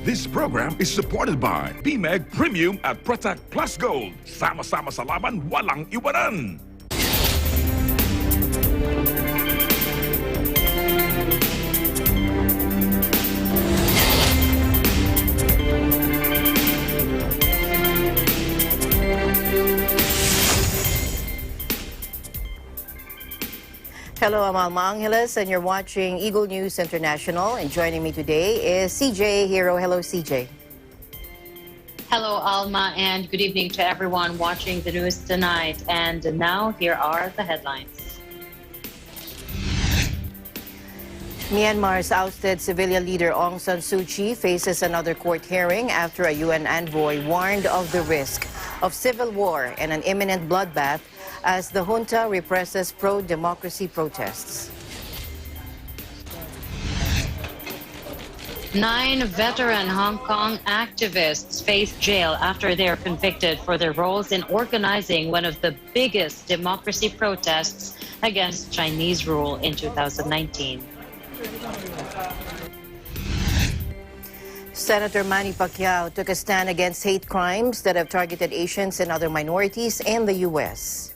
This program is supported by PMEG Premium at Protect Plus Gold. Sama-sama sa laban, walang iwanan. Hello, I'm Alma Angeles, and you're watching Eagle News International. And joining me today is CJ Hero. Hello, CJ. Hello, Alma, and good evening to everyone watching the news tonight. And now, here are the headlines. Myanmar's ousted civilian leader Aung San Suu Kyi faces another court hearing after a UN envoy warned of the risk of civil war and an imminent bloodbath as the junta represses pro-democracy protests. 9 veteran Hong Kong activists face jail after they are convicted for their roles in organizing one of the biggest democracy protests against Chinese rule in 2019. Senator Manny Pacquiao took a stand against hate crimes that have targeted Asians and other minorities in the U.S.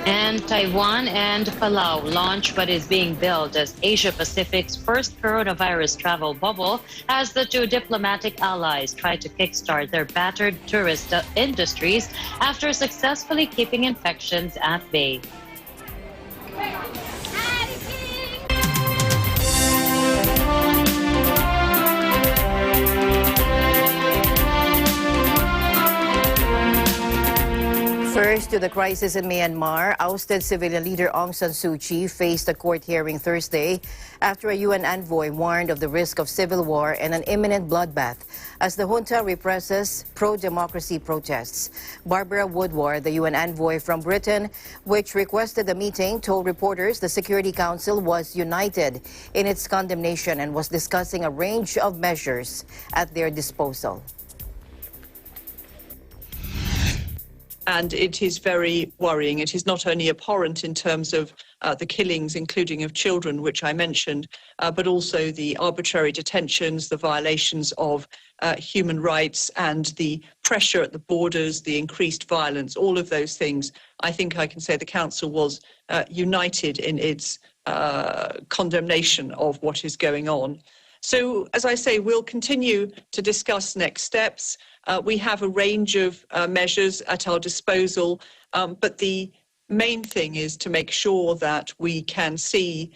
And Taiwan and Palau launch what is being billed as Asia-Pacific's first coronavirus travel bubble as the two diplomatic allies try to kickstart their battered tourist industries after successfully keeping infections at bay. First, to the crisis in Myanmar, ousted civilian leader Aung San Suu Kyi faced a court hearing Thursday after a UN envoy warned of the risk of civil war and an imminent bloodbath as the junta represses pro-democracy protests. Barbara Woodward, the UN envoy from Britain, which requested the meeting, told reporters the Security Council was united in its condemnation and was discussing a range of measures at their disposal. And it is very worrying. It is not only abhorrent in terms of the killings, including of children, which I mentioned, but also the arbitrary detentions, the violations of human rights, and the pressure at the borders, the increased violence, all of those things. I think I can say the Council was united in its condemnation of what is going on. So, as I say, we'll continue to discuss next steps. We have a range of measures at our disposal, but the main thing is to make sure that we can see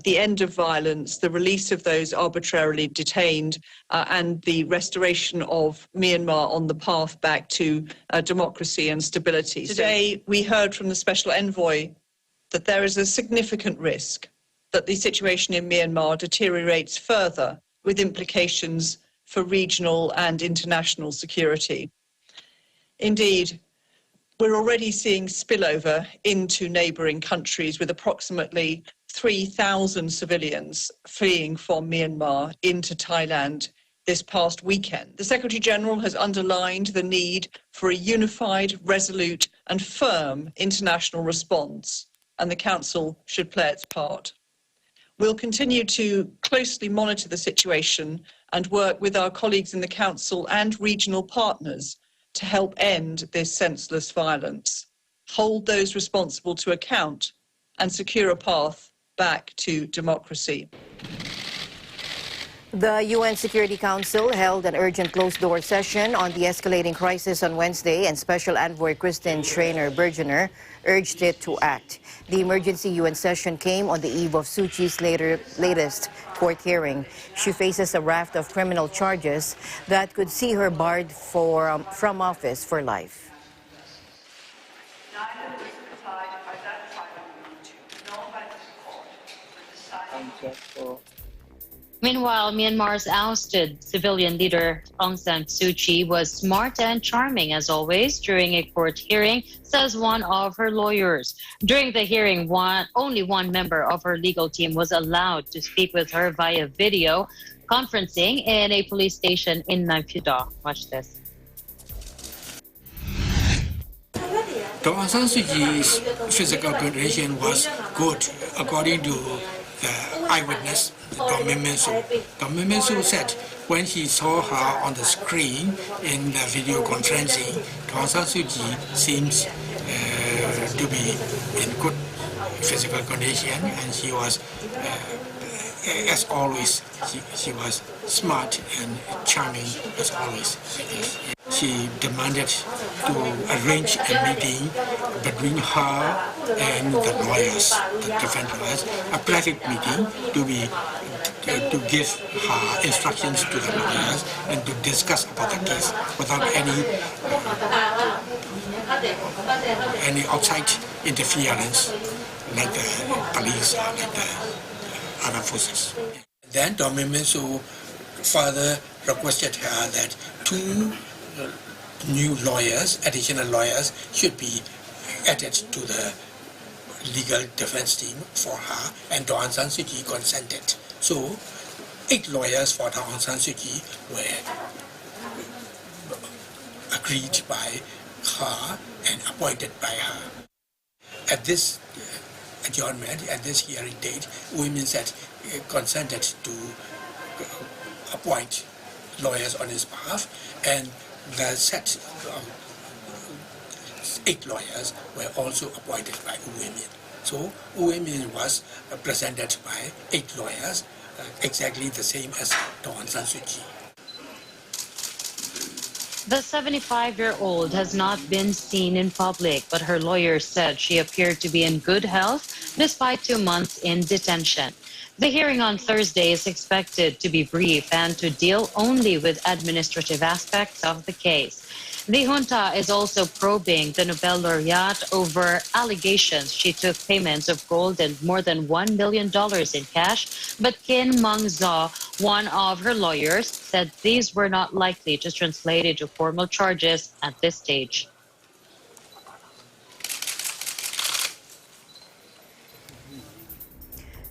the end of violence, the release of those arbitrarily detained, and the restoration of Myanmar on the path back to democracy and stability. Today, we heard from the Special Envoy that there is a significant risk that the situation in Myanmar deteriorates further with implications for regional and international security. Indeed, we're already seeing spillover into neighbouring countries with approximately 3,000 civilians fleeing from Myanmar into Thailand this past weekend. The Secretary-General has underlined the need for a unified, resolute and firm international response, and the Council should play its part. We'll continue to closely monitor the situation and work with our colleagues in the Council and regional partners to help end this senseless violence, hold those responsible to account, and secure a path back to democracy. The UN Security Council held an urgent closed-door session on the escalating crisis on Wednesday, and Special Envoy Christine Schreiner-Bergener urged it to act. The emergency UN session came on the eve of Suu Kyi's latest court hearing. She faces a raft of criminal charges that could see her barred from office for life. Meanwhile, Myanmar's ousted civilian leader Aung San Suu Kyi was smart and charming as always during a court hearing, says one of her lawyers. During the hearing, only one member of her legal team was allowed to speak with her via video conferencing in a police station in Naypyidaw. Watch this. Aung San Suu Kyi's physical condition was good, according to the eyewitness, Dom Mensu said when he saw her on the screen in the video conferencing, Aung San Suu Kyi seems to be in good physical condition, and she was, as always, she was smart and charming as always. She demanded to arrange a meeting between her and the lawyers, the defense lawyers, a private meeting to give her instructions to the lawyers and to discuss about the case without any outside interference like the police or like the other forces. Then Dom Mensu further requested her that two new lawyers, additional lawyers, should be added to the legal defense team for her, and Aung San Suu Kyi consented. So 8 lawyers for Aung San Suu Kyi were agreed by her and appointed by her. At this adjournment, at this hearing date, women said consented to appoint lawyers on his behalf, and the set of 8 lawyers were also appointed by women. So women was presented by 8 lawyers, exactly the same as Aung San Suu Kyi. The 75-year-old has not been seen in public, but her lawyer said she appeared to be in good health despite 2 months in detention. The hearing on Thursday is expected to be brief and to deal only with administrative aspects of the case. The junta is also probing the Nobel laureate over allegations she took payments of gold and more than $1 million in cash, but Kin Mung Zaw, one of her lawyers, said these were not likely to translate into formal charges at this stage.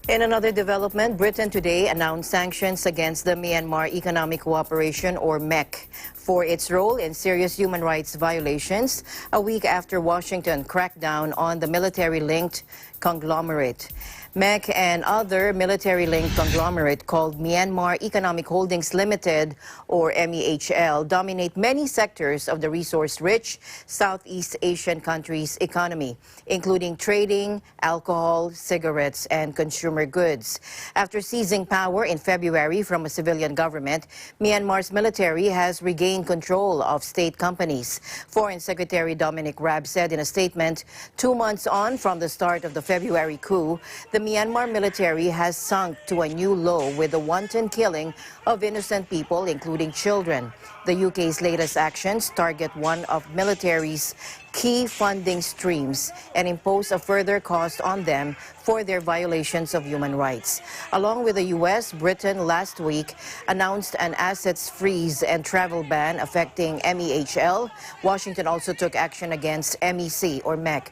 In another development, Britain today announced sanctions against the Myanmar Economic Cooperation, or MEC, for its role in serious human rights violations, a week after Washington cracked down on the military-linked conglomerate. MEC and other military-linked conglomerate called Myanmar Economic Holdings Limited, or MEHL, dominate many sectors of the resource-rich Southeast Asian country's economy, including trading, alcohol, cigarettes, and consumer goods. After seizing power in February from a civilian government, Myanmar's military has regained control of state companies. Foreign Secretary Dominic Raab said in a statement, 2 months on from the start of the February coup, the Myanmar military has sunk to a new low with the wanton killing of innocent people, including children. The UK's latest actions target one of military's key funding streams and impose a further cost on them for their violations of human rights. Along with the U.S., Britain last week announced an assets freeze and travel ban affecting MEHL. Washington also took action against MEC, or MEC.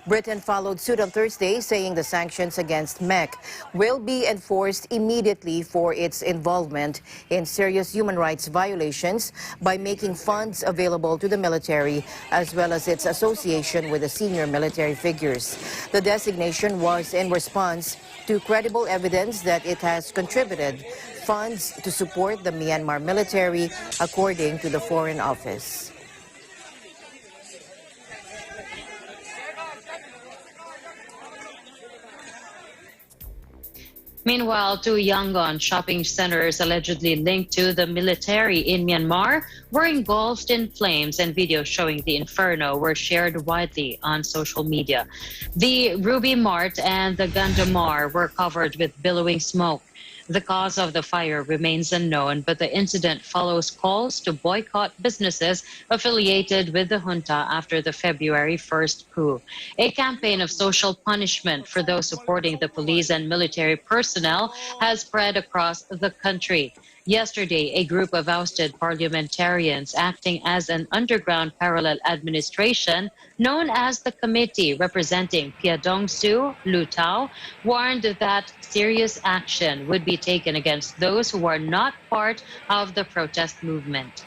Britain followed suit on Thursday, saying the sanctions against MEC will be enforced immediately for its involvement in serious human rights violations by making funds available to the military, as well as its association with the senior military figures. The designation was in response to credible evidence that it has contributed funds to support the Myanmar military, according to the Foreign Office. Meanwhile, 2 Yangon shopping centers allegedly linked to the military in Myanmar were engulfed in flames, and videos showing the inferno were shared widely on social media. The Ruby Mart and the Gandamar were covered with billowing smoke. The cause of the fire remains unknown, but the incident follows calls to boycott businesses affiliated with the junta after the February 1st coup. A campaign of social punishment for those supporting the police and military personnel has spread across the country. Yesterday, a group of ousted parliamentarians acting as an underground parallel administration known as the Committee representing Pia Dong-Su, Lu Tao, warned that serious action would be taken against those who are not part of the protest movement.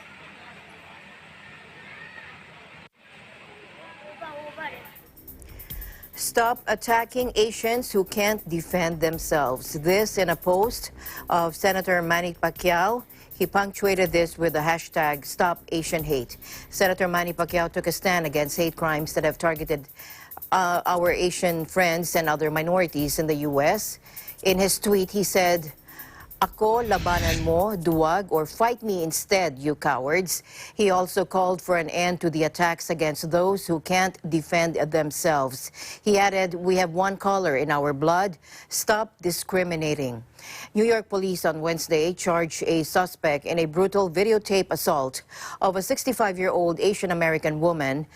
Stop attacking Asians who can't defend themselves. This in a post of Senator Manny Pacquiao. He punctuated this with the hashtag Stop Asian Hate. Senator Manny Pacquiao took a stand against hate crimes that have targeted our Asian friends and other minorities in the U.S. In his tweet, he said, "Ako labanan mo, duwag, or fight me instead, you cowards." He also called for an end to the attacks against those who can't defend themselves. He added, "We have one color in our blood. Stop discriminating." New York police on Wednesday charged a suspect in a brutal videotape assault of a 65-year-old Asian American woman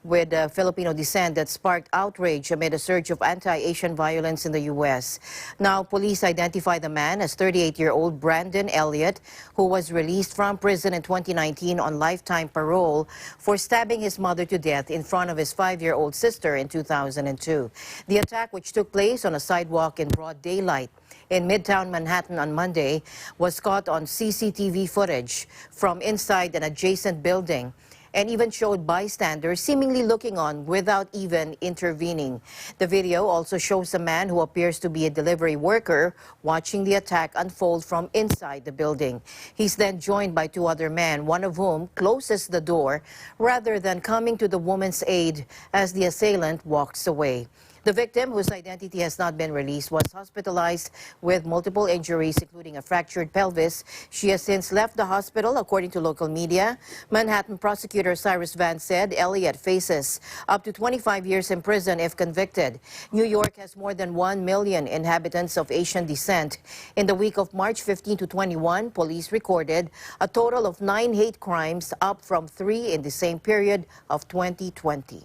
with Filipino descent that sparked outrage amid a surge of anti-Asian violence in the U.S. Now, police identify the man as 38-year-old Brandon Elliott, who was released from prison in 2019 on lifetime parole for stabbing his mother to death in front of his 5-year-old sister in 2002. The attack, which took place on a sidewalk in broad daylight in Midtown Manhattan on Monday, was caught on CCTV footage from inside an adjacent building, and even showed bystanders seemingly looking on without even intervening. The video also shows a man who appears to be a delivery worker watching the attack unfold from inside the building. He's then joined by two other men, one of whom closes the door rather than coming to the woman's aid as the assailant walks away. The victim, whose identity has not been released, was hospitalized with multiple injuries, including a fractured pelvis. She has since left the hospital, according to local media. Manhattan prosecutor Cyrus Vance said Elliott faces up to 25 years in prison if convicted. New York has more than 1 million inhabitants of Asian descent. In the week of March 15 to 21, police recorded a total of 9 hate crimes, up from 3 in the same period of 2020.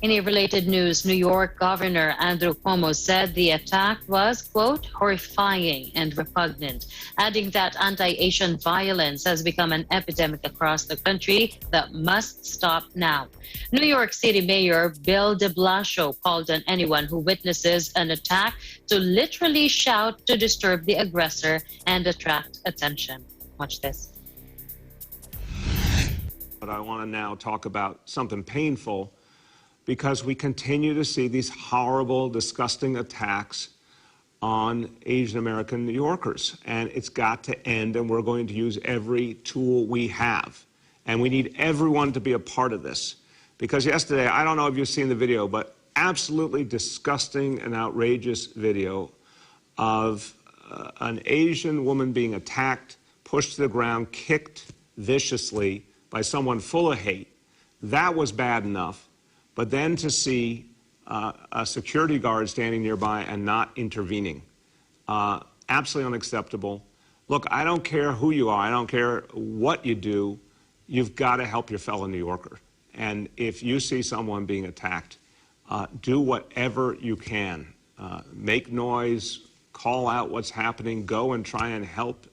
In a related news, New York Governor Andrew Cuomo said the attack was, quote, horrifying and repugnant, adding that anti-Asian violence has become an epidemic across the country that must stop now. New York City Mayor Bill de Blasio called on anyone who witnesses an attack to literally shout to disturb the aggressor and attract attention. Watch this. But I want to now talk about something painful, because we continue to see these horrible, disgusting attacks on Asian American New Yorkers. And it's got to end, and we're going to use every tool we have. And we need everyone to be a part of this. Because yesterday, I don't know if you've seen the video, but absolutely disgusting and outrageous video of an Asian woman being attacked, pushed to the ground, kicked viciously by someone full of hate. That was bad enough. But then to see a security guard standing nearby and not intervening, absolutely unacceptable. Look, I don't care who you are. I don't care what you do. You've got to help your fellow New Yorker. And if you see someone being attacked, do whatever you can. Make noise, call out what's happening, go and try and help.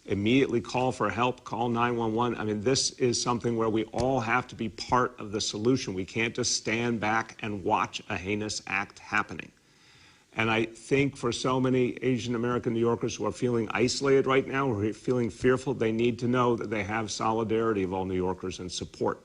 Immediately call for help, call 911. I mean, this is something where we all have to be part of the solution. We can't just stand back and watch a heinous act happening. And I think for so many Asian American New Yorkers who are feeling isolated right now, who are feeling fearful, they need to know that they have solidarity of all New Yorkers and support.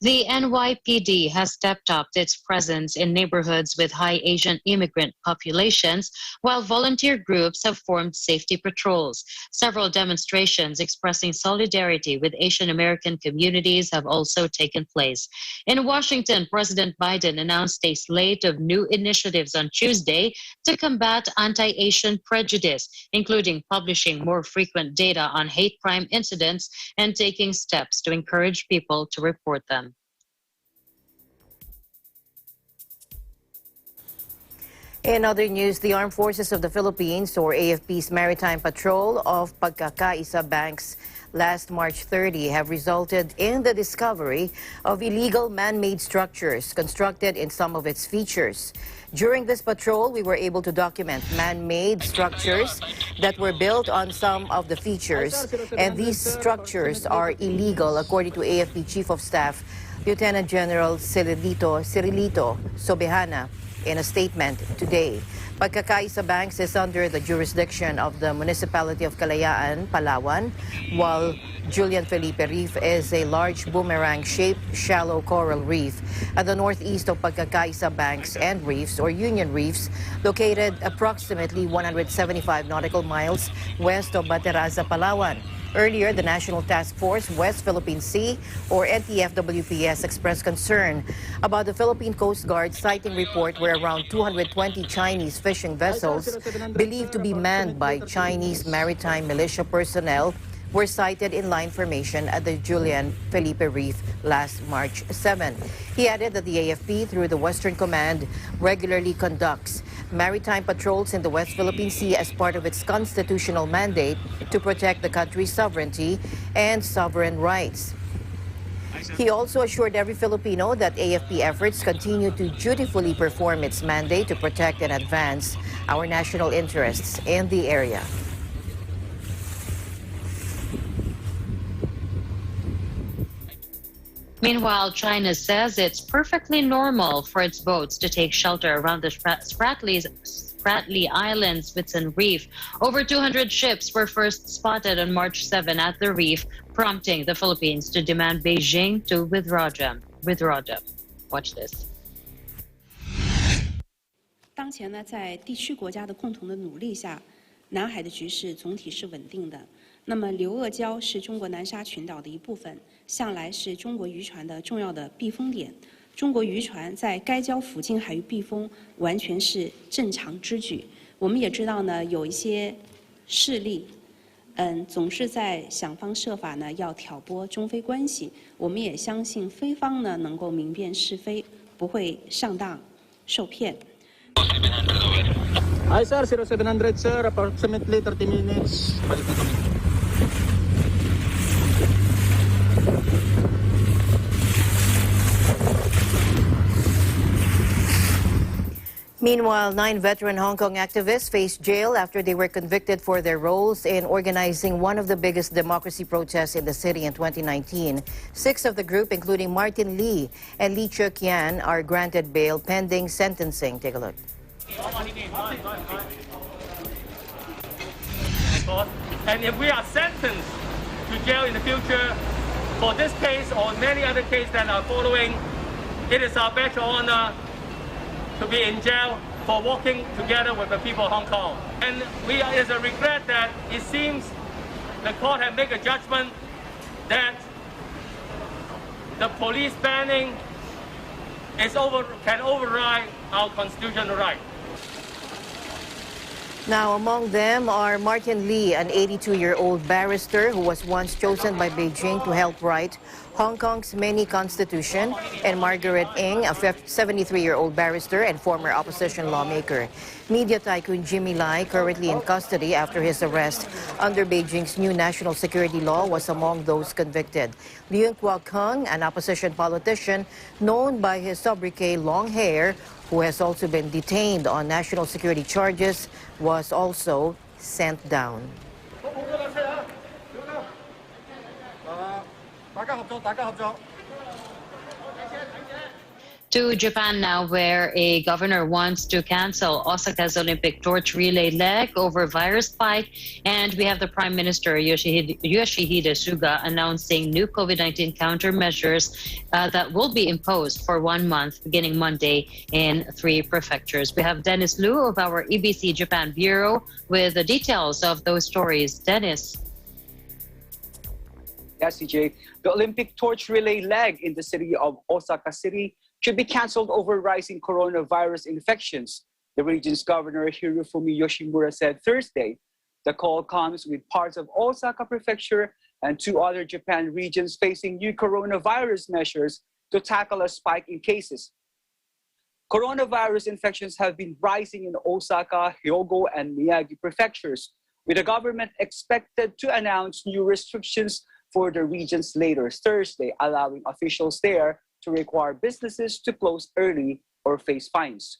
The NYPD has stepped up its presence in neighborhoods with high Asian immigrant populations, while volunteer groups have formed safety patrols. Several demonstrations expressing solidarity with Asian American communities have also taken place. In Washington, President Biden announced a slate of new initiatives on Tuesday to combat anti-Asian prejudice, including publishing more frequent data on hate crime incidents and taking steps to encourage people to report them. In other news, the Armed Forces of the Philippines, or AFP's Maritime Patrol of Pagkakaisa Banks last March 30 have resulted in the discovery of illegal man-made structures constructed in some of its features. During this patrol, we were able to document man-made structures that were built on some of the features, and these structures are illegal, according to AFP Chief of Staff Lieutenant General Cirilito Sobejana. in a statement today. Pagkakaisa Banks is under the jurisdiction of the municipality of Kalayaan, Palawan, while Julian Felipe Reef is a large boomerang-shaped shallow coral reef at the northeast of Pagkakaisa Banks and Reefs, or Union Reefs, located approximately 175 nautical miles west of Bataraza, Palawan. Earlier, the National Task Force West Philippine Sea, or NTFWPS, expressed concern about the Philippine Coast Guard sighting report where around 220 Chinese fishing vessels believed to be manned by Chinese maritime militia personnel were sighted in line formation at the Julian Felipe Reef last March 7. He added that the AFP, through the Western Command, regularly conducts maritime patrols in the West Philippine Sea as part of its constitutional mandate to protect the country's sovereignty and sovereign rights. He also assured every Filipino that AFP efforts continue to dutifully perform its mandate to protect and advance our national interests in the area. Meanwhile, China says it's perfectly normal for its boats to take shelter around the Spratly Islands, Whitsun Reef. Over 200 ships were first spotted on March 7 at the reef, prompting the Philippines to demand Beijing to withdraw them. Watch this. 当前呢，在地区国家的共同的努力下，南海的局势总体是稳定的。那么，刘鄂礁是中国南沙群岛的一部分，向来是中国渔船的重要的避风点。中国渔船在该礁附近海域避风，完全是正常之举。我们也知道呢，有一些势力，总是在想方设法呢要挑拨中非关系。我们也相信菲方呢能够明辨是非，不会上当受骗。 Hi sir, 0700 sir, approximately 30 minutes. Meanwhile, 9 veteran Hong Kong activists faced jail after they were convicted for their roles in organizing one of the biggest democracy protests in the city in 2019. 6 of the group, including Martin Lee and Lee Cheuk-yan, are granted bail pending sentencing. Take a look. And if we are sentenced to jail in the future for this case or many other cases that are following, it is our badge of honor to be in jail for working together with the people of Hong Kong. And it's a regret that it seems the court has made a judgment that the police banning can override our constitutional right. Now, among them are Martin Lee, an 82-year-old barrister who was once chosen by Beijing to help write Hong Kong's mini constitution, and Margaret Ng, a 73-year-old barrister and former opposition lawmaker. Media tycoon Jimmy Lai, currently in custody after his arrest under Beijing's new national security law, was among those convicted. Leung Kwan-Kung, an opposition politician known by his sobriquet long hair, who has also been detained on national security charges, was also sent down. To Japan now, where a governor wants to cancel Osaka's Olympic torch relay leg over virus spike. And we have the Prime Minister, Yoshihide Suga, announcing new COVID-19 countermeasures that will be imposed for 1 month beginning Monday in 3 prefectures. We have Dennis Liu of our EBC Japan Bureau with the details of those stories. Dennis. Yes, CJ. The Olympic torch relay leg in the city of Osaka City should be cancelled over rising coronavirus infections, the region's governor Hirofumi Yoshimura said Thursday. The call comes with parts of Osaka Prefecture and 2 other Japan regions facing new coronavirus measures to tackle a spike in cases. Coronavirus infections have been rising in Osaka, Hyogo, and Miyagi prefectures, with the government expected to announce new restrictions for the regions later Thursday, allowing officials there to require businesses to close early or face fines.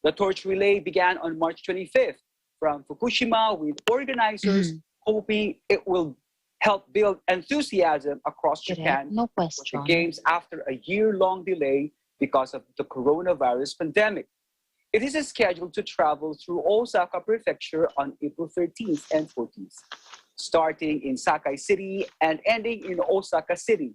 The torch relay began on March 25th from Fukushima, with organizers hoping it will help build enthusiasm across Japan for the Games after a year-long delay because of the coronavirus pandemic. It is scheduled to travel through Osaka Prefecture on April 13th and 14th, starting in Sakai City and ending in Osaka City.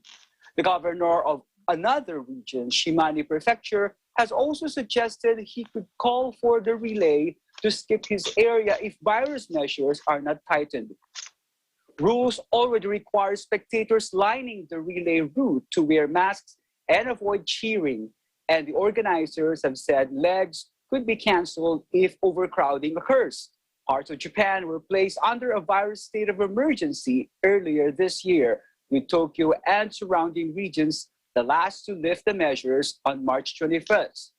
The governor of another region, Shimane Prefecture, has also suggested he could call for the relay to skip his area if virus measures are not tightened. Rules already require spectators lining the relay route to wear masks and avoid cheering, and the organizers have said legs could be canceled if overcrowding occurs. Parts of Japan were placed under a virus state of emergency earlier this year, with Tokyo and surrounding regions the last to lift the measures on March 21st.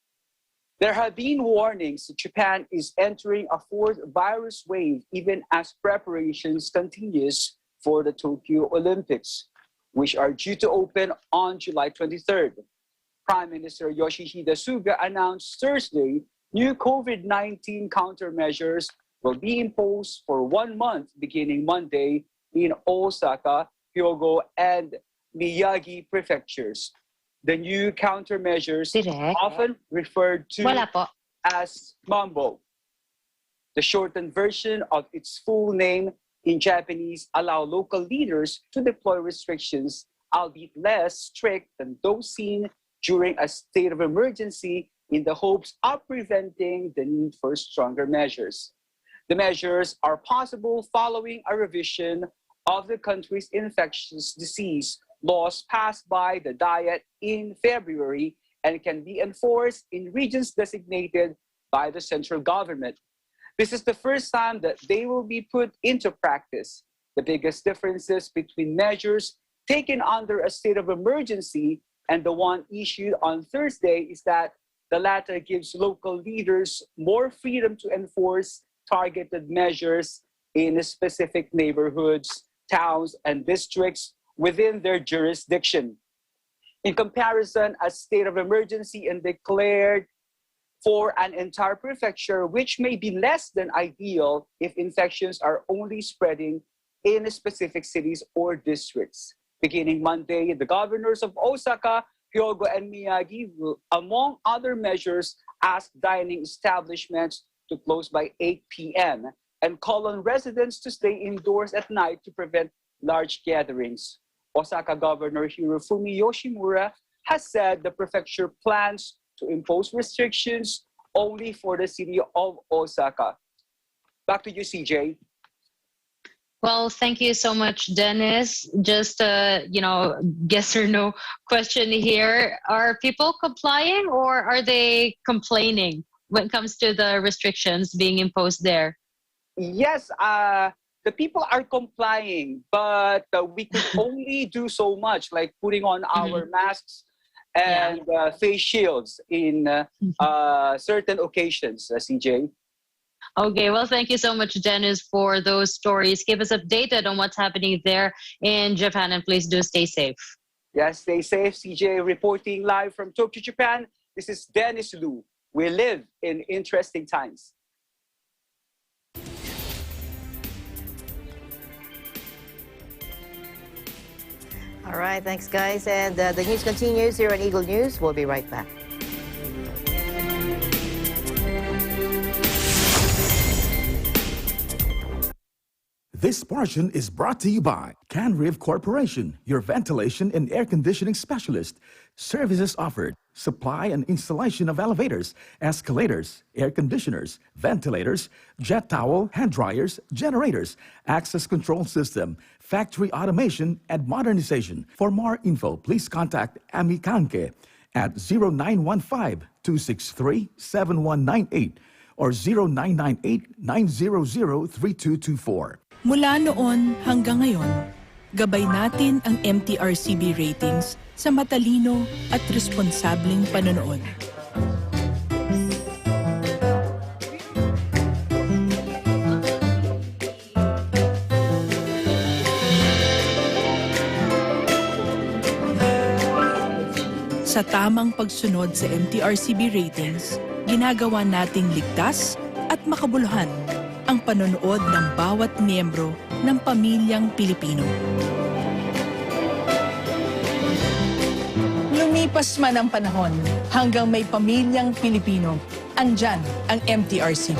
There have been warnings that Japan is entering a fourth virus wave even as preparations continues for the Tokyo Olympics, which are due to open on July 23rd. Prime Minister Yoshihide Suga announced Thursday new COVID-19 countermeasures will be imposed for 1 month beginning Monday in Osaka, Hyogo, and Miyagi prefectures. The new countermeasures, often referred to as Mambo. The shortened version of its full name in Japanese allow local leaders to deploy restrictions, albeit less strict than those seen during a state of emergency, in the hopes of preventing the need for stronger measures. The measures are possible following a revision of the country's infectious disease laws passed by the Diet in February and can be enforced in regions designated by the central government. This is the first time that they will be put into practice. The biggest differences between measures taken under a state of emergency and the one issued on Thursday is that the latter gives local leaders more freedom to enforce targeted measures in specific neighborhoods, towns, and districts within their jurisdiction. In comparison, a state of emergency and declared for an entire prefecture, which may be less than ideal if infections are only spreading in specific cities or districts. Beginning Monday, the governors of Osaka, Hyogo, and Miyagi will, among other measures, ask dining establishments to close by 8 p.m. and call on residents to stay indoors at night to prevent large gatherings. Osaka Governor Hirofumi Yoshimura has said the prefecture plans to impose restrictions only for the city of Osaka. Back to you, CJ. Well, thank you so much, Dennis. Just yes or no question here. Are people complying or are they complaining when it comes to the restrictions being imposed there? Yes, the people are complying, but we can only do so much, like putting on our masks and face shields in certain occasions, CJ. Okay, well, thank you so much, Dennis, for those stories. Keep us updated on what's happening there in Japan, and please do stay safe. Yes, stay safe. CJ reporting live from Tokyo, Japan. This is Dennis Lu. We live in interesting times. All right, thanks, guys. And the news continues here on Eagle News. We'll be right back. This portion is brought to you by Canriv Corporation, your ventilation and air conditioning specialist. Services offered: supply and installation of elevators, escalators, air conditioners, ventilators, jet towel, hand dryers, generators, access control system, factory automation, and modernization. For more info, please contact Ami Kanke at 0915-263-7198 or 0998-900-3224. Mula noon hanggang ngayon, gabay natin ang MTRCB ratings sa matalino at responsableng panonood. Sa tamang pagsunod sa MTRCB ratings, ginagawa nating ligtas at makabuluhan ang panonood ng bawat miyembro ng pamilyang Pilipino. Lumipas man ang panahon hanggang may pamilyang Pilipino, andyan ang MTRCB.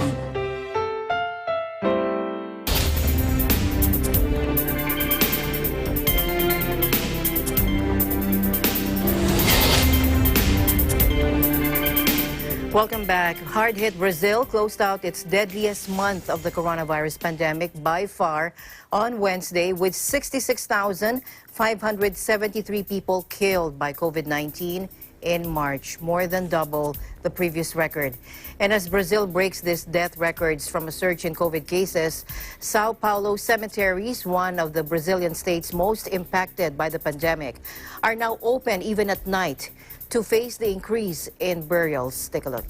Welcome back. Hard-hit Brazil closed out its deadliest month of the coronavirus pandemic by far on Wednesday, with 66,573 people killed by COVID-19 in March, more than double the previous record. And as Brazil breaks these death records from a surge in COVID cases, São Paulo cemeteries, one of the Brazilian states most impacted by the pandemic, are now open even at night to face the increase in burials. Take a look.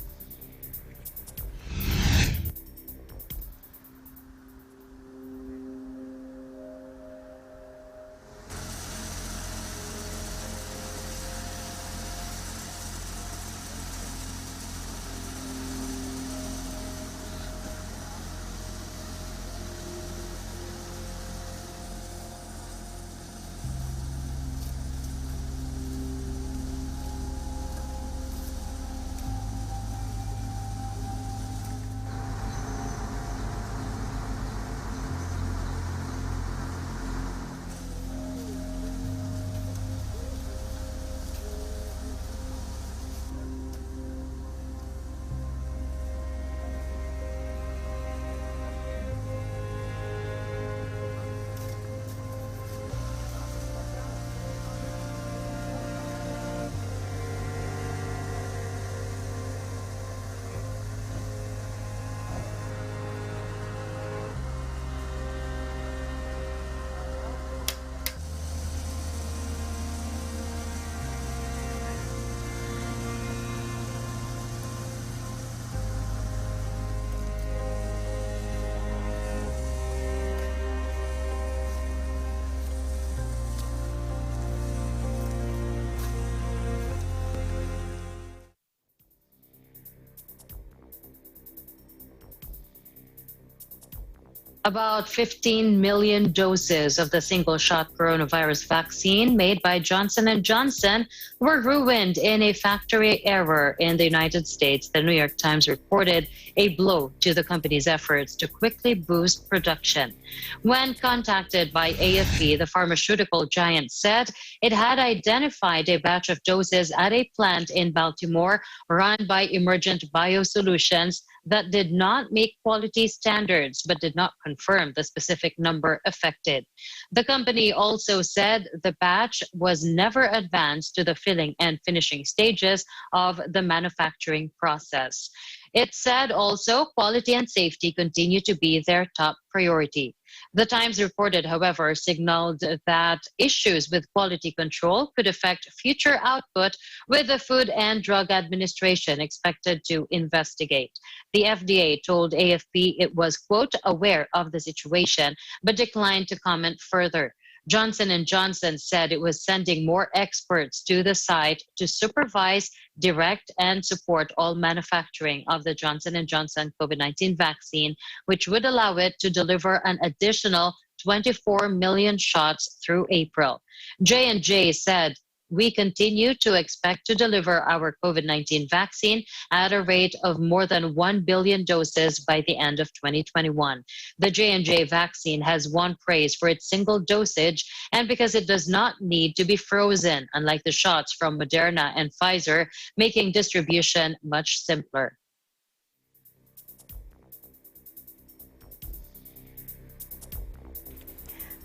About 15 million doses of the single-shot coronavirus vaccine made by Johnson & Johnson were ruined in a factory error in the United States. The New York Times reported a blow to the company's efforts to quickly boost production. When contacted by AFP, the pharmaceutical giant said it had identified a batch of doses at a plant in Baltimore run by Emergent Biosolutions that did not meet quality standards but did not confirm the specific number affected. The company also said the batch was never advanced to the filling and finishing stages of the manufacturing process. It said also quality and safety continue to be their top priority. The Times reported, however, signaled that issues with quality control could affect future output, with the Food and Drug Administration expected to investigate. The FDA told AFP it was, quote, aware of the situation, but declined to comment further. Johnson & Johnson said it was sending more experts to the site to supervise, direct, and support all manufacturing of the Johnson & Johnson COVID-19 vaccine, which would allow it to deliver an additional 24 million shots through April. J&J said, we continue to expect to deliver our COVID-19 vaccine at a rate of more than 1 billion doses by the end of 2021. The J&J vaccine has won praise for its single dosage and because it does not need to be frozen, unlike the shots from Moderna and Pfizer, making distribution much simpler.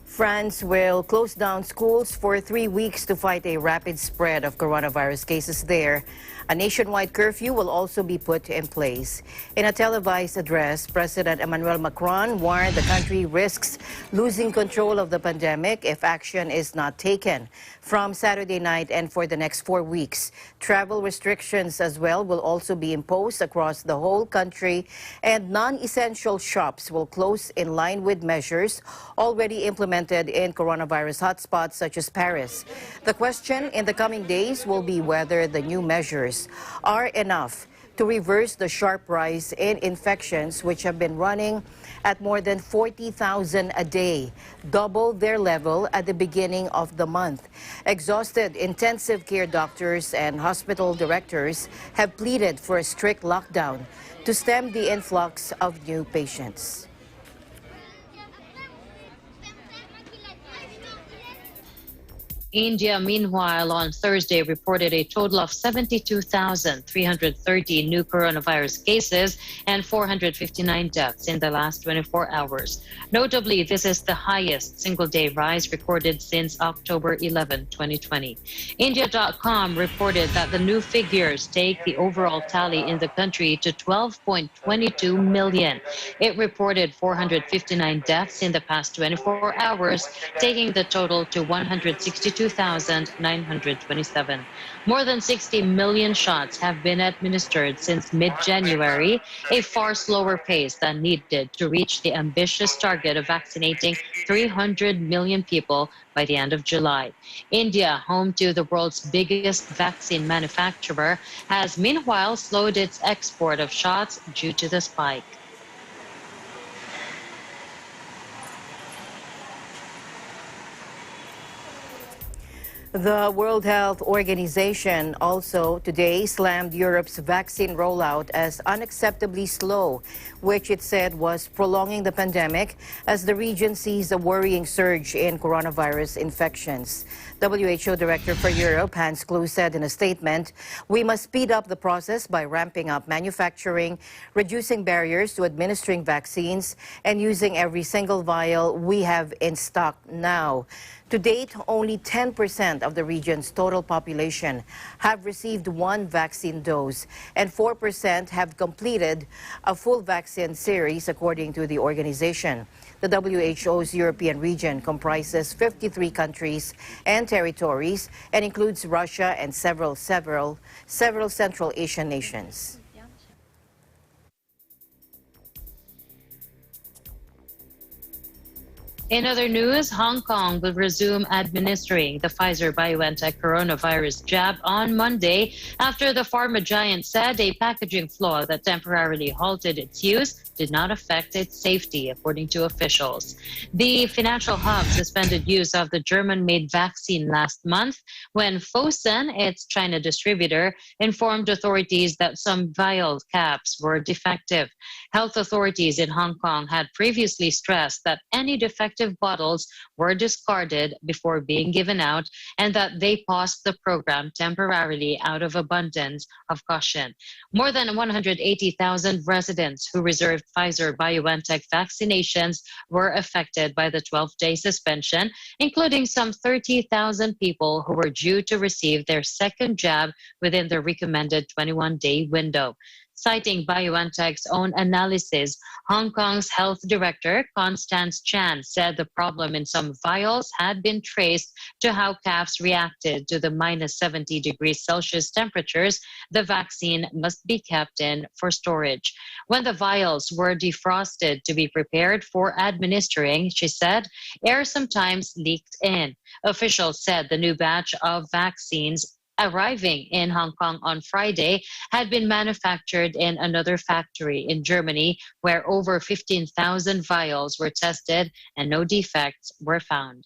France will close down schools for 3 weeks to fight a rapid spread of coronavirus cases there. A nationwide curfew will also be put in place. In a televised address, President Emmanuel Macron warned the country risks losing control of the pandemic if action is not taken. From Saturday night and for the next 4 weeks, travel restrictions as well will also be imposed across the whole country, and non-essential shops will close in line with measures already implemented in coronavirus hotspots such as Paris. The question in the coming days will be whether the new measures are enough to reverse the sharp rise in infections, which have been running at more than 40,000 a day, double their level at the beginning of the month. Exhausted intensive care doctors and hospital directors have pleaded for a strict lockdown to stem the influx of new patients. India, meanwhile, on Thursday reported a total of 72,330 new coronavirus cases and 459 deaths in the last 24 hours. Notably, this is the highest single-day rise recorded since October 11, 2020. India.com reported that the new figures take the overall tally in the country to 12.22 million. It reported 459 deaths in the past 24 hours, taking the total to 162,927. More than 60 million shots have been administered since mid-January, a far slower pace than needed to reach the ambitious target of vaccinating 300 million people by the end of July. India, home to the world's biggest vaccine manufacturer, has meanwhile slowed its export of shots due to the spike. The World Health Organization also today slammed Europe's vaccine rollout as unacceptably slow, which it said was prolonging the pandemic as the region sees a worrying surge in coronavirus infections. WHO Director for Europe, Hans Klug, said in a statement, "We must speed up the process by ramping up manufacturing, reducing barriers to administering vaccines, and using every single vial we have in stock now." To date, only 10% of the region's total population have received one vaccine dose, and 4% have completed a full vaccine series, according to the organization. The WHO's European region comprises 53 countries and territories and includes Russia and several Central Asian nations. In other news, Hong Kong will resume administering the Pfizer-BioNTech coronavirus jab on Monday after the pharma giant said a packaging flaw that temporarily halted its use did not affect its safety, according to officials. The financial hub suspended use of the German-made vaccine last month when Fosun, its China distributor, informed authorities that some vial caps were defective. Health authorities in Hong Kong had previously stressed that any defective bottles were discarded before being given out and that they paused the program temporarily out of abundance of caution. More than 180,000 residents who reserved Pfizer-BioNTech vaccinations were affected by the 12-day suspension, including some 30,000 people who were due to receive their second jab within the recommended 21-day window. Citing BioNTech's own analysis, Hong Kong's health director, Constance Chan, said the problem in some vials had been traced to how caps reacted to the minus 70 degrees Celsius temperatures the vaccine must be kept in for storage. When the vials were defrosted to be prepared for administering, she said, air sometimes leaked in. Officials said the new batch of vaccines arriving in Hong Kong on Friday had been manufactured in another factory in Germany where over 15,000 vials were tested and no defects were found.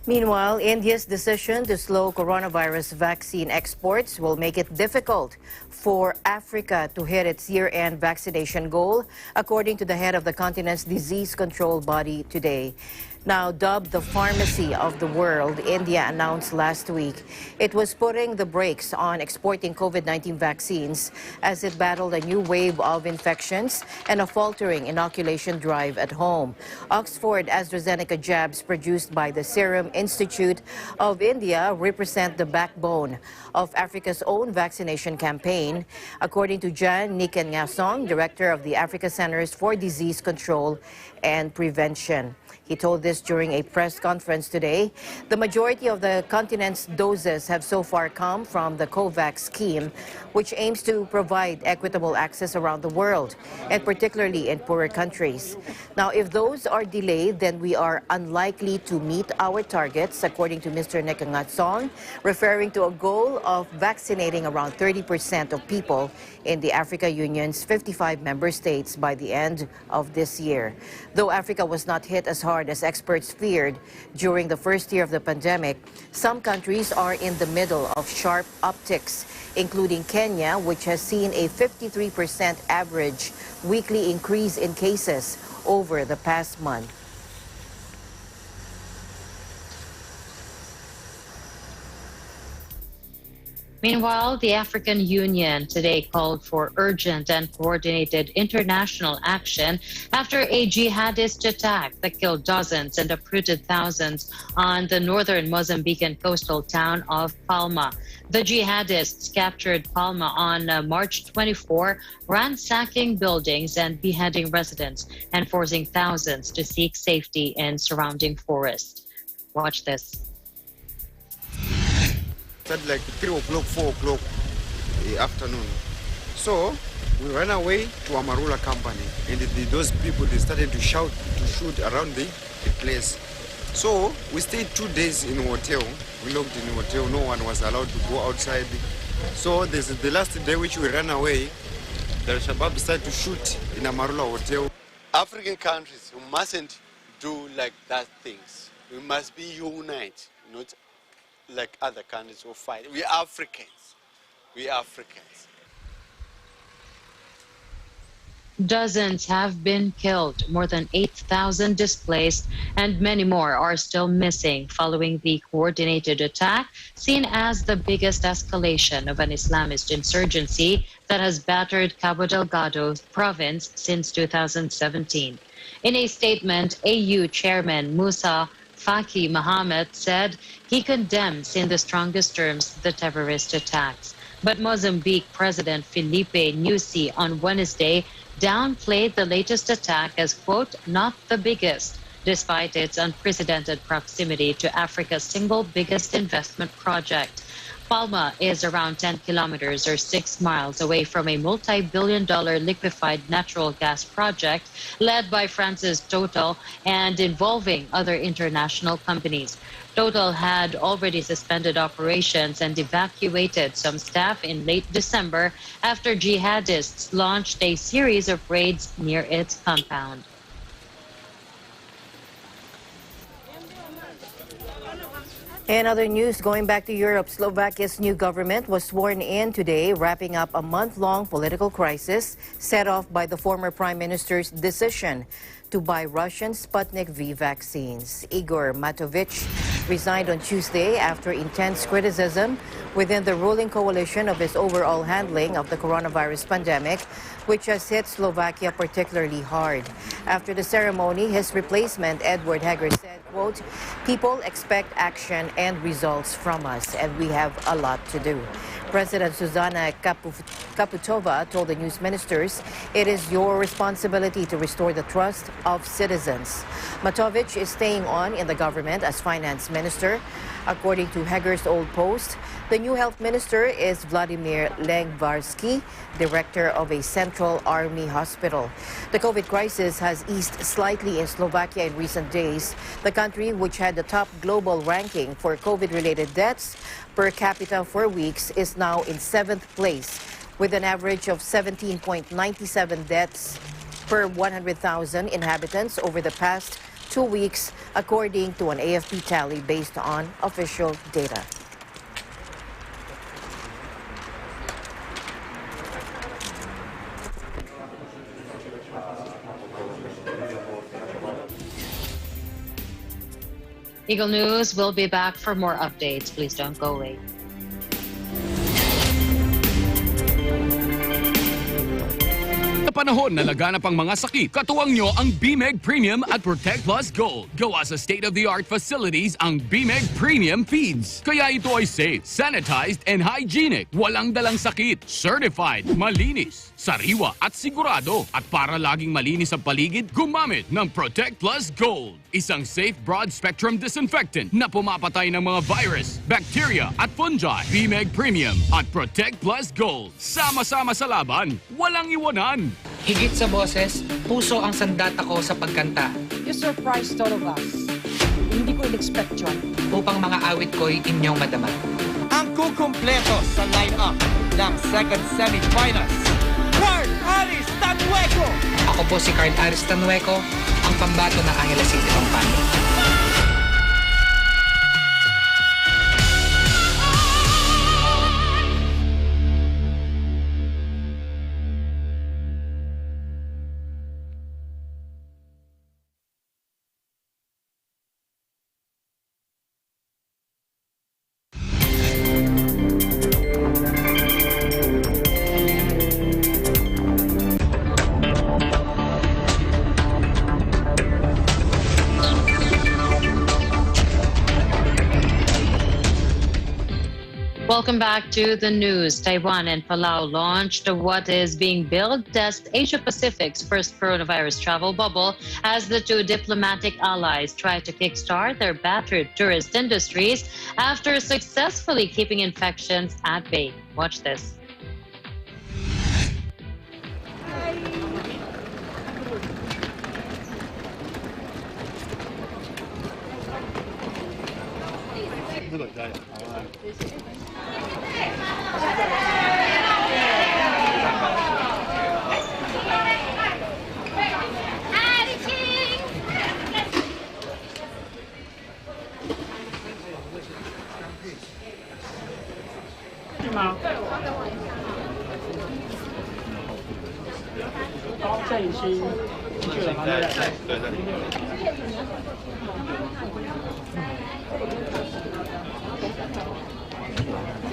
Meanwhile, India's decision to slow coronavirus vaccine exports will make it difficult for Africa to hit its year-end vaccination goal, according to the head of the continent's disease control body today. Now dubbed the pharmacy of the world, India announced last week it was putting the brakes on exporting COVID-19 vaccines as it battled a new wave of infections and a faltering inoculation drive at home. Oxford AstraZeneca jabs produced by the Serum Institute of India represent the backbone of Africa's own vaccination campaign, according to Jan Nikan Ngasong, director of the Africa Centers for Disease Control and Prevention. He told this during a press conference today. The majority of the continent's doses have so far come from the COVAX scheme, which aims to provide equitable access around the world, and particularly in poorer countries. Now, if those are delayed, then we are unlikely to meet our targets, according to Mr. Nekangatsong, referring to a goal of vaccinating around 30% of people in the Africa Union's 55 member states by the end of this year. Though Africa was not hit as hard as experts feared during the first year of the pandemic, some countries are in the middle of sharp upticks, including Kenya, which has seen a 53% average weekly increase in cases over the past month. Meanwhile, the African Union today called for urgent and coordinated international action after a jihadist attack that killed dozens and uprooted thousands on the northern Mozambican coastal town of Palma. The jihadists captured Palma on March 24, ransacking buildings and beheading residents and forcing thousands to seek safety in surrounding forests. Watch this. Like 3 o'clock, 4 o'clock afternoon. So we ran away to a Marula company, and those people, they started to shout, to shoot around the place. So we stayed 2 days in a hotel. We locked in a hotel. No one was allowed to go outside. So this is the last day which we ran away. The Shabab started to shoot in a Marula hotel. African countries, we mustn't do like that things. We must be united, not like other countries who fight. We are Africans. We are Africans. Dozens have been killed, more than 8,000 displaced, and many more are still missing following the coordinated attack, seen as the biggest escalation of an Islamist insurgency that has battered Cabo Delgado province since 2017. In a statement, AU Chairman Musa Faki Mohammed said he condemns in the strongest terms the terrorist attacks. But Mozambique President Filipe Nyusi on Wednesday downplayed the latest attack as, quote, not the biggest, despite its unprecedented proximity to Africa's single biggest investment project. Palma is around 10 kilometers or 6 miles away from a multi-billion-dollar liquefied natural gas project led by France's Total and involving other international companies. Total had already suspended operations and evacuated some staff in late December after jihadists launched a series of raids near its compound. In other news, going back to Europe, Slovakia's new government was sworn in today, wrapping up a month-long political crisis set off by the former prime minister's decision to buy Russian Sputnik V vaccines. Igor Matovic resigned on Tuesday after intense criticism within the ruling coalition of his overall handling of the coronavirus pandemic, which has hit Slovakia particularly hard. After the ceremony, his replacement, Edward Heger, said, quote, people expect action and results from us, and we have a lot to do. President Zuzana Kaputova told the news ministers, it is your responsibility to restore the trust of citizens. Matovic is staying on in the government as finance minister. According to Heger's old post, the new health minister is Vladimir Lengvarsky, director of a Central Army hospital. The COVID crisis has eased slightly in Slovakia in recent days. The country, which had the top global ranking for COVID-related deaths per capita for weeks, is now in 7th place with an average of 17.97 deaths per 100,000 inhabitants over the past 2 weeks, according to an AFP tally based on official data. Eagle News will be back for more updates. Please don't go away. Sa panahon na laganap ang mga sakit, katuwang nyo ang BMEG Premium at Protect Plus Gold. Gawa sa state-of-the-art facilities ang BMEG Premium Feeds. Kaya ito ay safe, sanitized, and hygienic. Walang dalang sakit. Certified, malinis, sariwa at sigurado. At para laging malinis ang paligid, gumamit ng Protect Plus Gold. isang safe broad-spectrum disinfectant na pumapatay ng mga virus, bacteria at fungi. BMEG Premium at Protect Plus Gold. Sama-sama sa laban, walang iwanan. Higit sa boses, puso ang sandata ko sa pagkanta. You surprised all of us. Hindi ko in-expect yun. Upang mga awit ko'y inyong madama. Ang kukumpleto sa line-up ng second semi-finals, Carl Aris Tanueco! Ako po si Carl Aris Tanueco, ang pambato ng Angeles City, Pampanga. Welcome back to the news. Taiwan and Palau launched what is being billed as Asia-Pacific's first coronavirus travel bubble as the two diplomatic allies try to kickstart their battered tourist industries after successfully keeping infections at bay. Watch this.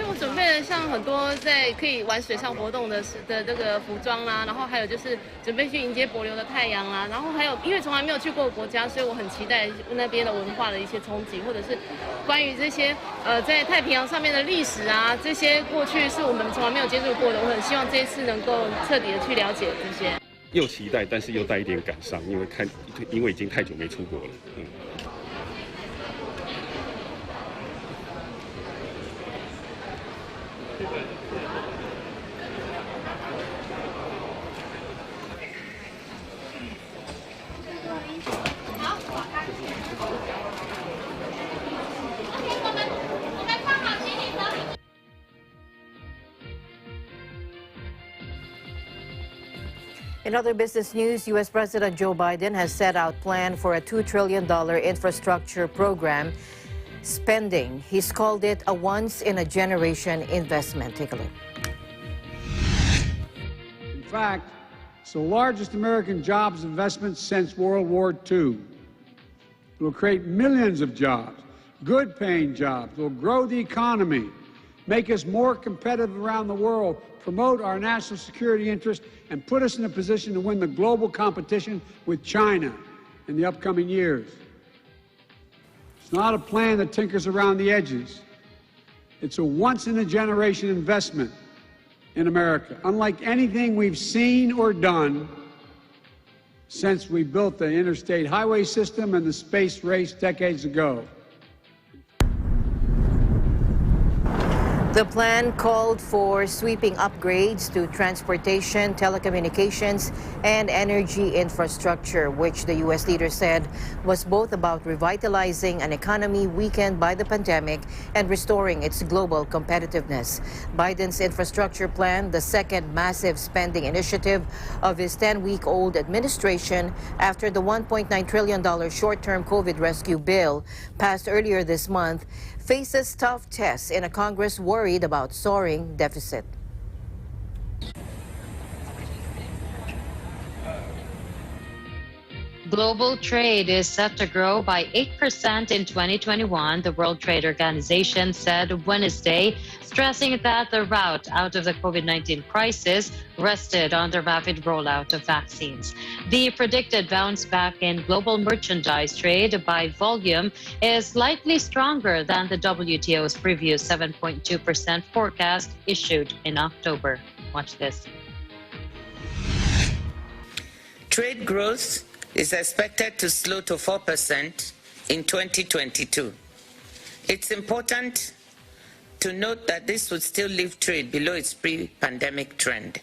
我准备了像很多在可以玩水上活动的这个服装啦，然后还有就是准备去迎接帛琉的太阳啦，然后还有因为从来没有去过国家，所以我很期待那边的文化的一些冲击，或者是关于这些在太平洋上面的历史啊，这些过去是我们从来没有接触过的，我很希望这一次能够彻底的去了解这些。又期待，但是又带一点感伤，因为已经太久没出国了。In other business news, U.S. President Joe Biden has set out plan for a $2 trillion infrastructure program spending. He's called it a once-in-a-generation investment. Take a look. In fact, it's the largest American jobs investment since World War II. It will create millions of jobs, good-paying jobs. It will grow the economy, make us more competitive around the world, promote our national security interests, and put us in a position to win the global competition with China in the upcoming years. It's not a plan that tinkers around the edges. It's a once-in-a-generation investment in America, unlike anything we've seen or done since we built the interstate highway system and the space race decades ago. The plan called for sweeping upgrades to transportation, telecommunications, and energy infrastructure, which the U.S. leader said was both about revitalizing an economy weakened by the pandemic and restoring its global competitiveness. Biden's infrastructure plan, the second massive spending initiative of his 10-week-old administration after the $1.9 trillion short-term COVID rescue bill passed earlier this month, faces tough tests in a Congress worried about soaring deficit. Global trade is set to grow by 8% in 2021, the World Trade Organization said Wednesday, stressing that the route out of the COVID-19 crisis rested on the rapid rollout of vaccines. The predicted bounce back in global merchandise trade by volume is slightly stronger than the WTO's previous 7.2% forecast issued in October. Watch this. Trade growth is expected to slow to 4% in 2022. It's important to note that this would still leave trade below its pre-pandemic trend.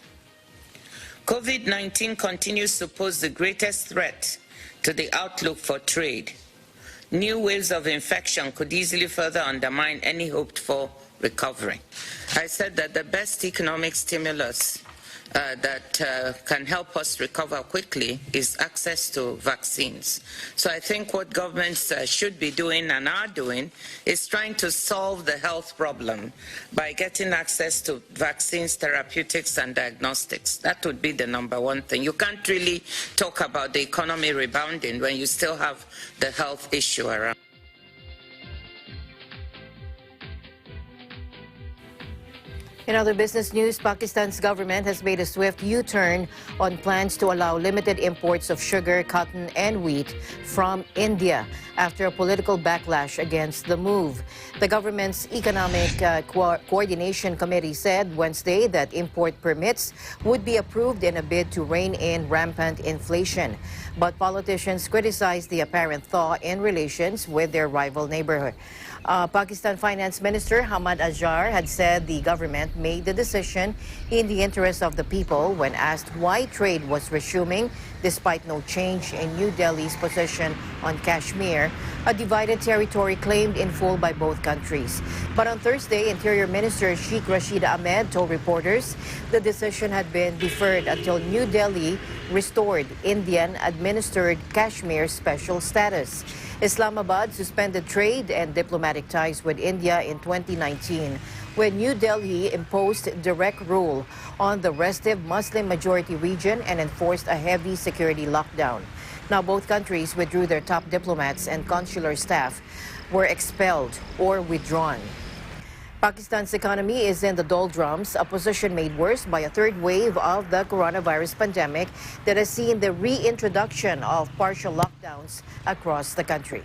COVID-19 continues to pose the greatest threat to the outlook for trade. New waves of infection could easily further undermine any hoped-for recovery. I said that the best economic stimulus that can help us recover quickly is access to vaccines. So I think what governments should be doing and are doing is trying to solve the health problem by getting access to vaccines, therapeutics, and diagnostics. That would be the number one thing. You can't really talk about the economy rebounding when you still have the health issue around. In other business news, Pakistan's government has made a swift U-turn on plans to allow limited imports of sugar, cotton, and wheat from India after a political backlash against the move. The government's Economic Coordination Committee said Wednesday that import permits would be approved in a bid to rein in rampant inflation. But politicians criticized the apparent thaw in relations with their rival neighborhood. Pakistan Finance Minister Hamad Azhar had said the government made the decision in the interest of the people when asked why trade was resuming despite no change in New Delhi's position on Kashmir, a divided territory claimed in full by both countries. But on Thursday, Interior Minister Sheikh Rashida Ahmed told reporters the decision had been deferred until New Delhi restored Indian-administered Kashmir's special status. Islamabad suspended trade and diplomatic ties with India in 2019 when New Delhi imposed direct rule on the restive Muslim-majority region and enforced a heavy security lockdown. Now both countries withdrew their top diplomats and consular staff were expelled or withdrawn. Pakistan's economy is in the doldrums, a position made worse by a third wave of the coronavirus pandemic that has seen the reintroduction of partial lockdowns across the country.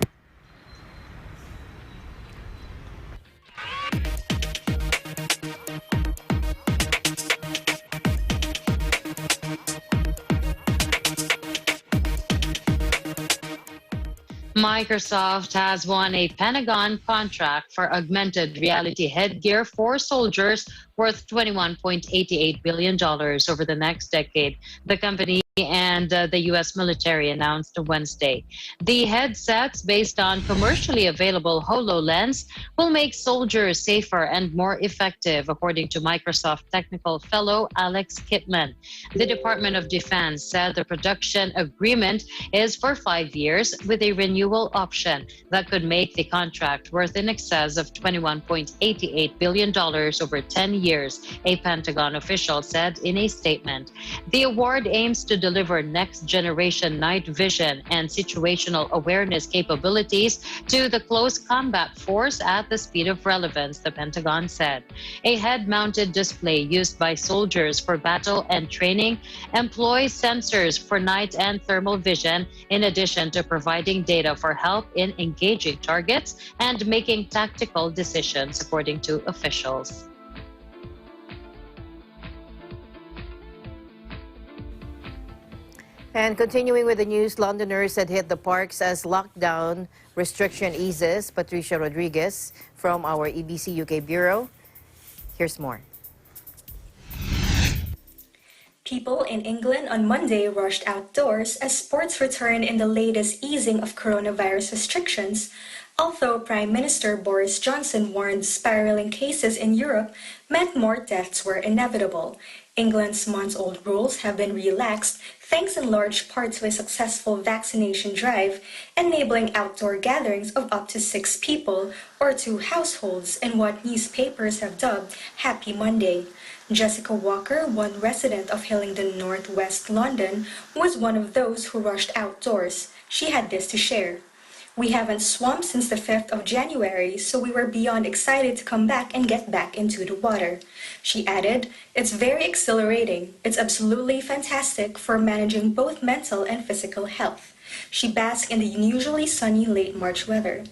Microsoft has won a Pentagon contract for augmented reality headgear for soldiers worth $21.88 billion over the next decade. The company and the U.S. military announced Wednesday. The headsets, based on commercially available HoloLens, will make soldiers safer and more effective, according to Microsoft technical fellow Alex Kitman. The Department of Defense said the production agreement is for 5 years with a renewal option that could make the contract worth in excess of $21.88 billion over 10 years, a Pentagon official said in a statement. The award aims to deliver next-generation night vision and situational awareness capabilities to the close combat force at the speed of relevance, the Pentagon said. A head-mounted display used by soldiers for battle and training employs sensors for night and thermal vision, in addition to providing data for help in engaging targets and making tactical decisions, according to officials. And continuing with the news, Londoners had hit the parks as lockdown restriction eases. Patricia Rodriguez from our EBC UK Bureau. Here's more. People in England on Monday rushed outdoors as sports returned in the latest easing of coronavirus restrictions, although Prime Minister Boris Johnson warned spiraling cases in Europe meant more deaths were inevitable. England's months-old rules have been relaxed thanks in large part to a successful vaccination drive, enabling outdoor gatherings of up to 6 people or 2 households in what newspapers have dubbed Happy Monday. Jessica Walker, one resident of Hillingdon, northwest London, was one of those who rushed outdoors. She had this to share. "We haven't swum since the 5th of January, so we were beyond excited to come back and get back into the water." She added, "It's very exhilarating. It's absolutely fantastic for managing both mental and physical health." She basked in the unusually sunny late March weather.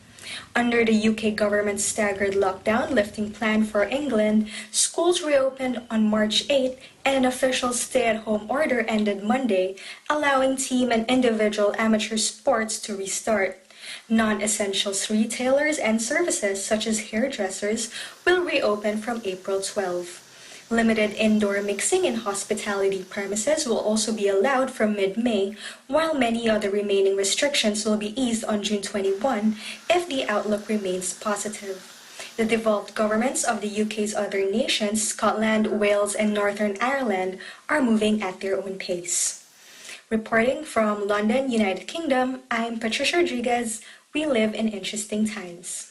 Under the UK government's staggered lockdown lifting plan for England, schools reopened on March 8 and an official stay-at-home order ended Monday, allowing team and individual amateur sports to restart. Non-essentials retailers and services such as hairdressers will reopen from April 12. Limited indoor mixing in hospitality premises will also be allowed from mid-May, while many other remaining restrictions will be eased on June 21 if the outlook remains positive. The devolved governments of the UK's other nations, Scotland, Wales, and Northern Ireland, are moving at their own pace. Reporting from London, United Kingdom, I'm Patricia Rodriguez. We live in interesting times.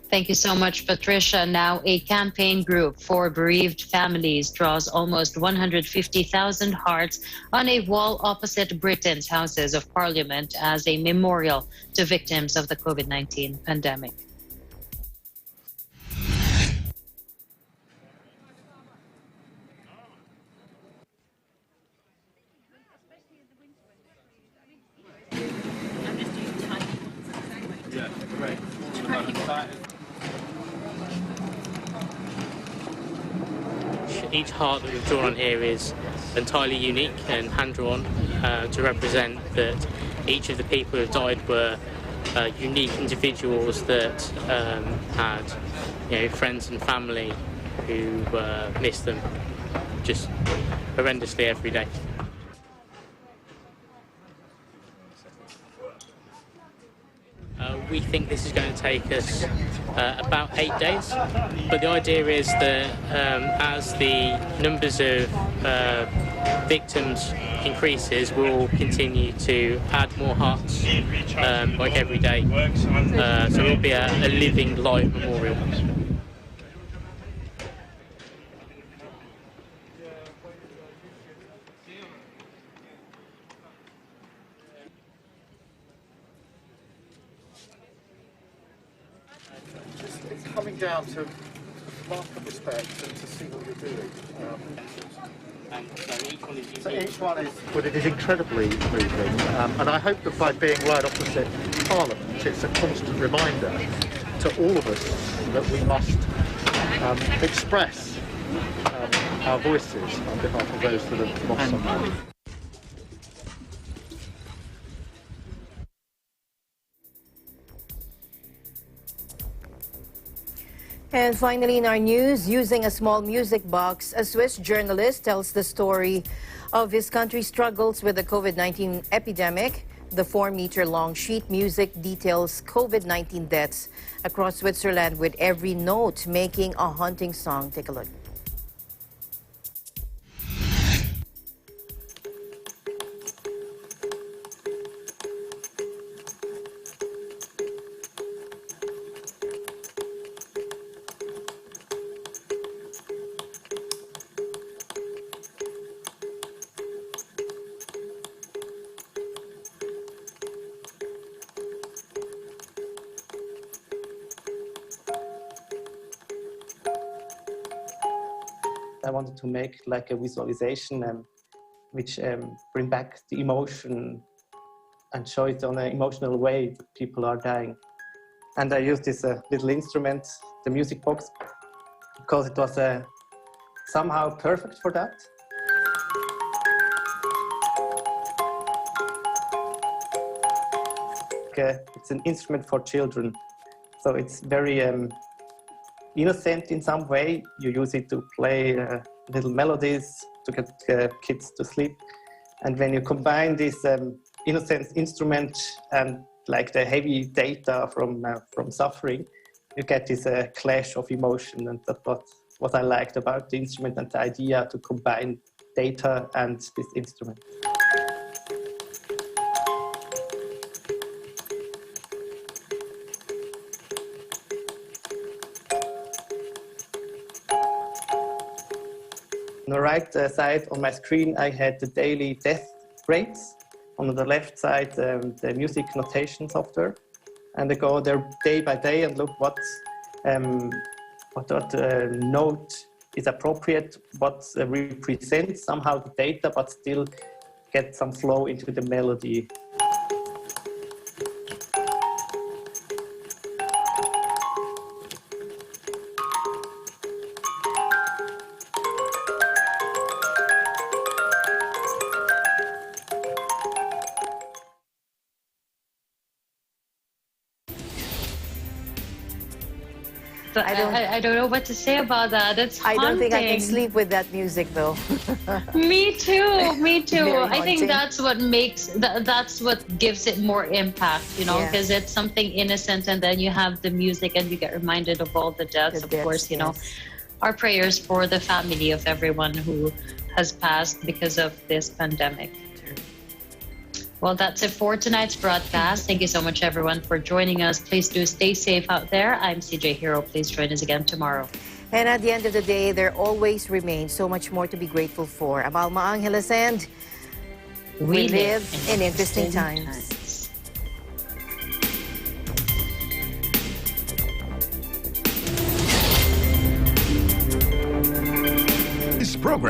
Thank you so much, Patricia. Now, a campaign group for bereaved families draws almost 150,000 hearts on a wall opposite Britain's Houses of Parliament as a memorial to victims of the COVID-19 pandemic. Each heart that we've drawn on here is entirely unique and hand-drawn to represent that each of the people who have died were unique individuals that had friends and family who miss them just horrendously every day. We think this is going to take us about 8 days, but the idea is that as the numbers of victims increases, we'll continue to add more hearts like every day. So it will be a living, live memorial. Coming down to mark of respect and to see what you're doing. So each one is, but it is incredibly moving, and I hope that by being right opposite Parliament, it's a constant reminder to all of us that we must express our voices on behalf of those that have lost someone. And finally in our news, using a small music box, a Swiss journalist tells the story of his country's struggles with the COVID-19 epidemic. The 4-meter-long sheet music details COVID-19 deaths across Switzerland, with every note making a haunting song. Take a look. I wanted to make like a visualization which bring back the emotion and show it on an emotional way that people are dying. And I used this little instrument, the music box, because it was somehow perfect for that. It's an instrument for children, so it's very innocent in some way. You use it to play little melodies to get kids to sleep. And when you combine this innocent instrument and like the heavy data from suffering, you get this clash of emotion. And that's what I liked about the instrument and the idea to combine data and this instrument. On the right side on my screen, I had the daily death rates. On the left side, the music notation software. And I go there day by day and look what note is appropriate, what represents somehow the data, but still get some flow into the melody. But I don't know what to say about that. It's haunting. I don't think I can sleep with that music though. Me too. Me too. Very I think haunting. that's what makes that's what gives it more impact, you know, Yeah. because it's something innocent, and then you have the music, and you get reminded of all the deaths. Of course, you know, our prayers for the family of everyone who has passed because of this pandemic. Well, that's it for tonight's broadcast. Thank you so much, everyone, for joining us. Please do stay safe out there. I'm CJ Hero. Please join us again tomorrow. And at the end of the day, there always remains so much more to be grateful for. I'm Alma Angeles, and we live in interesting times. This program